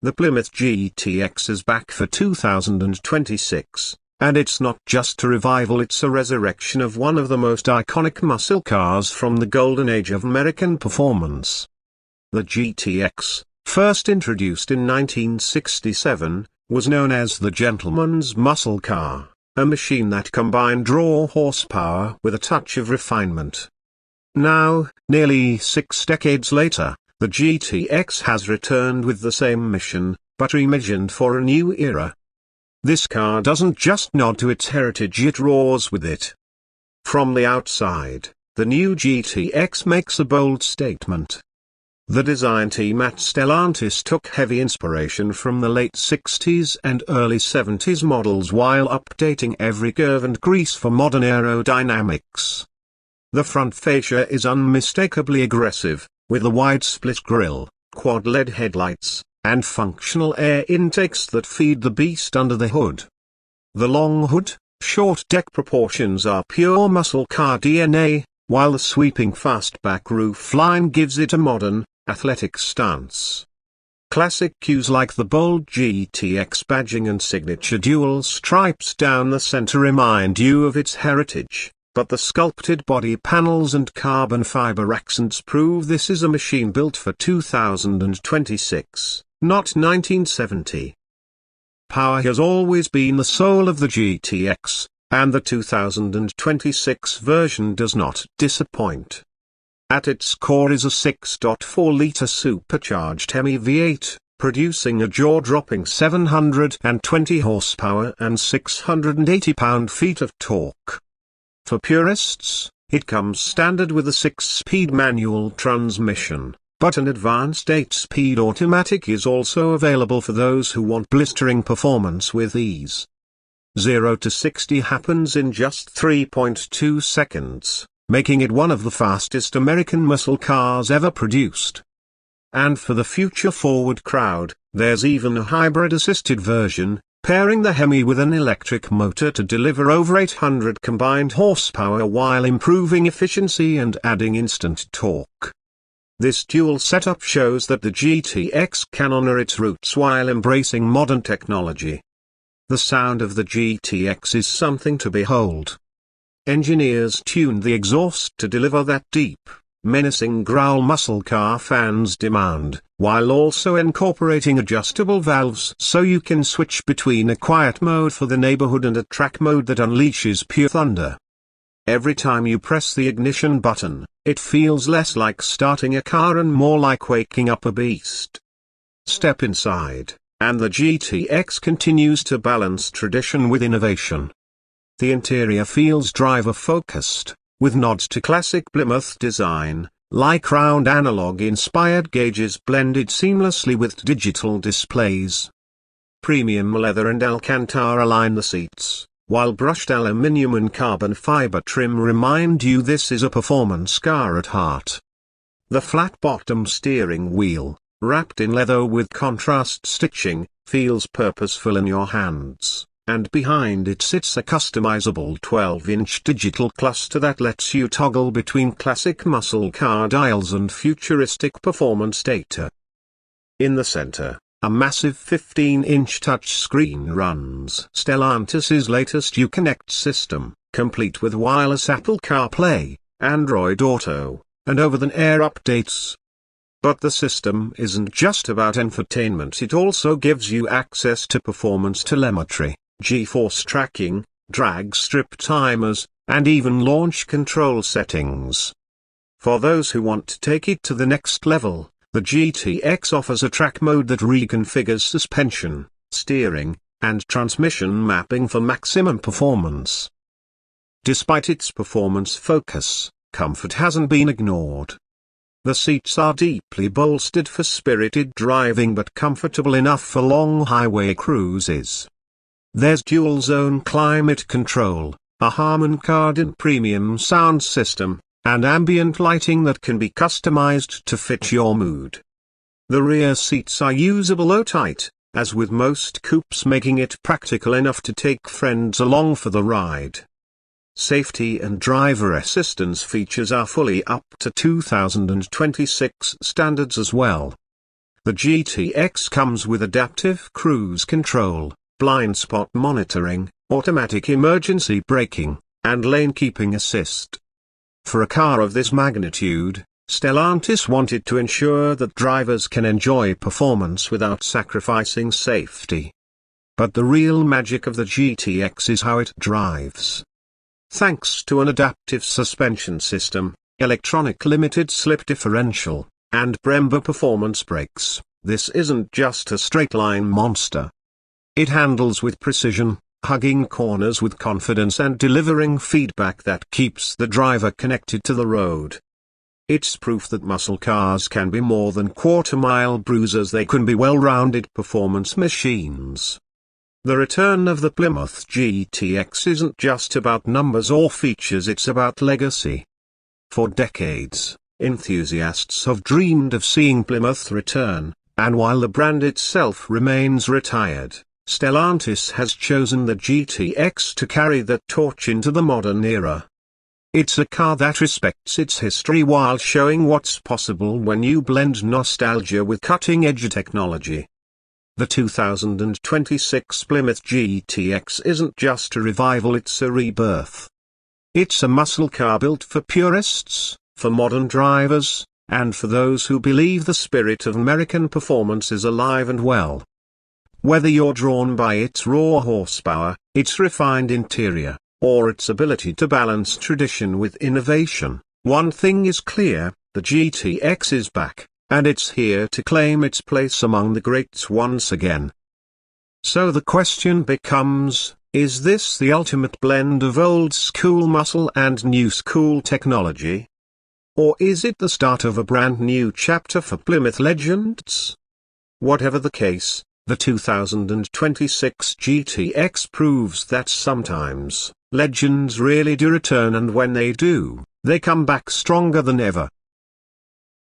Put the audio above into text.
The Plymouth GTX is back for 2026, and it's not just a revival, it's a resurrection of one of the most iconic muscle cars from the golden age of American performance. The GTX, first introduced in 1967, was known as the gentleman's muscle car, a machine that combined raw horsepower with a touch of refinement. Now, nearly 6 decades later, the GTX has returned with the same mission, but reimagined for a new era. This car doesn't just nod to its heritage, it roars with it. From the outside, the new GTX makes a bold statement. The design team at Stellantis took heavy inspiration from the late 60s and early 70s models while updating every curve and crease for modern aerodynamics. The front fascia is unmistakably aggressive, with a wide split grille, quad-LED headlights, and functional air intakes that feed the beast under the hood. The long hood, short deck proportions are pure muscle car DNA, while the sweeping fastback roofline gives it a modern, athletic stance. Classic cues like the bold GTX badging and signature dual stripes down the center remind you of its heritage, but the sculpted body panels and carbon fiber accents prove this is a machine built for 2026, not 1970. Power has always been the soul of the GTX, and the 2026 version does not disappoint. At its core is a 6.4-liter supercharged Hemi V8, producing a jaw-dropping 720 horsepower and 680 pound-feet of torque. For purists, it comes standard with a 6-speed manual transmission, but an advanced 8-speed automatic is also available for those who want blistering performance with ease. 0 to 60 happens in just 3.2 seconds, making it one of the fastest American muscle cars ever produced. And for the future-forward crowd, there's even a hybrid-assisted version, pairing the Hemi with an electric motor to deliver over 800 combined horsepower while improving efficiency and adding instant torque. This dual setup shows that the GTX can honor its roots while embracing modern technology. The sound of the GTX is something to behold. Engineers tuned the exhaust to deliver that deep, menacing growl muscle car fans demand, while also incorporating adjustable valves so you can switch between a quiet mode for the neighborhood and a track mode that unleashes pure thunder. Every time you press the ignition button, it feels less like starting a car and more like waking up a beast. Step inside, and the GTX continues to balance tradition with innovation. The interior feels driver-focused, with nods to classic Plymouth design, like round analog-inspired gauges blended seamlessly with digital displays. Premium leather and Alcantara line the seats, while brushed aluminium and carbon fiber trim remind you this is a performance car at heart. The flat-bottom steering wheel, wrapped in leather with contrast stitching, feels purposeful in your hands. And behind it sits a customizable 12-inch digital cluster that lets you toggle between classic muscle car dials and futuristic performance data. In the center, a massive 15-inch touchscreen runs Stellantis' latest Uconnect system, complete with wireless Apple CarPlay, Android Auto, and over-the-air updates. But the system isn't just about infotainment, it also gives you access to performance telemetry, G-force tracking, drag strip timers, and even launch control settings. For those who want to take it to the next level, the GTX offers a track mode that reconfigures suspension, steering, and transmission mapping for maximum performance. Despite its performance focus, comfort hasn't been ignored. The seats are deeply bolstered for spirited driving but comfortable enough for long highway cruises. There's dual-zone climate control, a Harman Kardon premium sound system, and ambient lighting that can be customized to fit your mood. The rear seats are usable though tight, as with most coupes, making it practical enough to take friends along for the ride. Safety and driver assistance features are fully up to 2026 standards as well. The GTX comes with adaptive cruise control, blind spot monitoring, automatic emergency braking, and lane keeping assist. For a car of this magnitude, Stellantis wanted to ensure that drivers can enjoy performance without sacrificing safety. But the real magic of the GTX is how it drives. Thanks to an adaptive suspension system, electronic limited slip differential, and Brembo performance brakes, this isn't just a straight-line monster. It handles with precision, hugging corners with confidence and delivering feedback that keeps the driver connected to the road. It's proof that muscle cars can be more than quarter-mile bruisers, they can be well-rounded performance machines. The return of the Plymouth GTX isn't just about numbers or features, it's about legacy. For decades, enthusiasts have dreamed of seeing Plymouth return, and while the brand itself remains retired, Stellantis has chosen the GTX to carry that torch into the modern era. It's a car that respects its history while showing what's possible when you blend nostalgia with cutting-edge technology. The 2026 Plymouth GTX isn't just a revival, it's a rebirth. It's a muscle car built for purists, for modern drivers, and for those who believe the spirit of American performance is alive and well. Whether you're drawn by its raw horsepower, its refined interior, or its ability to balance tradition with innovation, one thing is clear: the GTX is back, and it's here to claim its place among the greats once again. So the question becomes, is this the ultimate blend of old-school muscle and new-school technology? Or is it the start of a brand new chapter for Plymouth legends? Whatever the case, the 2026 GTX proves that sometimes, legends really do return, and when they do, they come back stronger than ever.